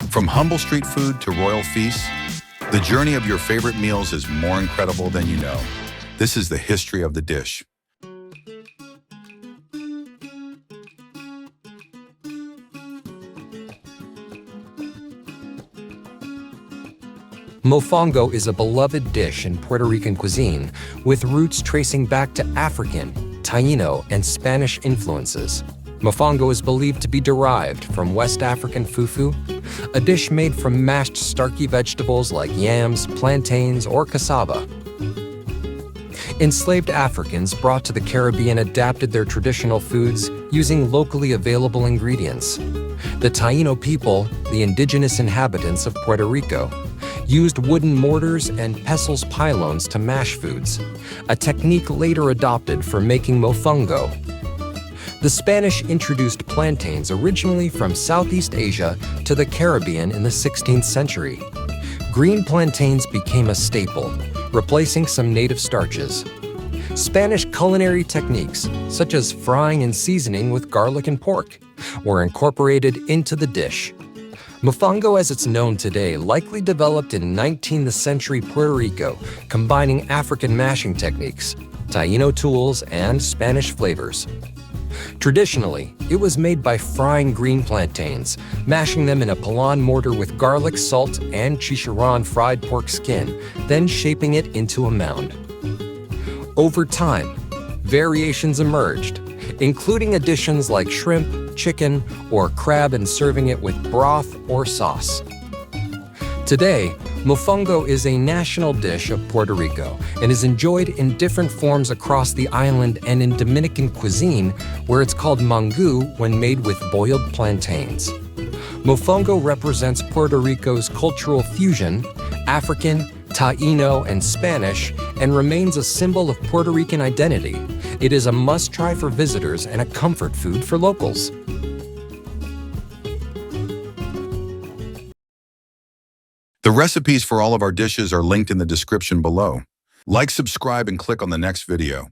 From humble street food to royal feasts, the journey of your favorite meals is more incredible than you know. This is the history of the dish. Mofongo is a beloved dish in Puerto Rican cuisine, with roots tracing back to African, Taino, and Spanish influences. Mofongo is believed to be derived from West African fufu, a dish made from mashed starchy vegetables like yams, plantains, or cassava. Enslaved Africans brought to the Caribbean adapted their traditional foods using locally available ingredients. The Taino people, the indigenous inhabitants of Puerto Rico, used wooden mortars and pestles pylones to mash foods, a technique later adopted for making mofongo. The Spanish introduced plantains originally from Southeast Asia to the Caribbean in the 16th century. Green plantains became a staple, replacing some native starches. Spanish culinary techniques, such as frying and seasoning with garlic and pork, were incorporated into the dish. Mofongo, as it's known today, likely developed in 19th century Puerto Rico, combining African mashing techniques, Taino tools, and Spanish flavors. Traditionally, it was made by frying green plantains, mashing them in a pilon mortar with garlic, salt, and chicharron fried pork skin, then shaping it into a mound. Over time, variations emerged, including additions like shrimp, chicken, or crab, and serving it with broth or sauce. Today, mofongo is a national dish of Puerto Rico and is enjoyed in different forms across the island and in Dominican cuisine, where it's called mangu when made with boiled plantains. Mofongo represents Puerto Rico's cultural fusion, African, Taino, and Spanish, and remains a symbol of Puerto Rican identity. It is a must-try for visitors and a comfort food for locals. The recipes for all of our dishes are linked in the description below. Like, subscribe, and click on the next video.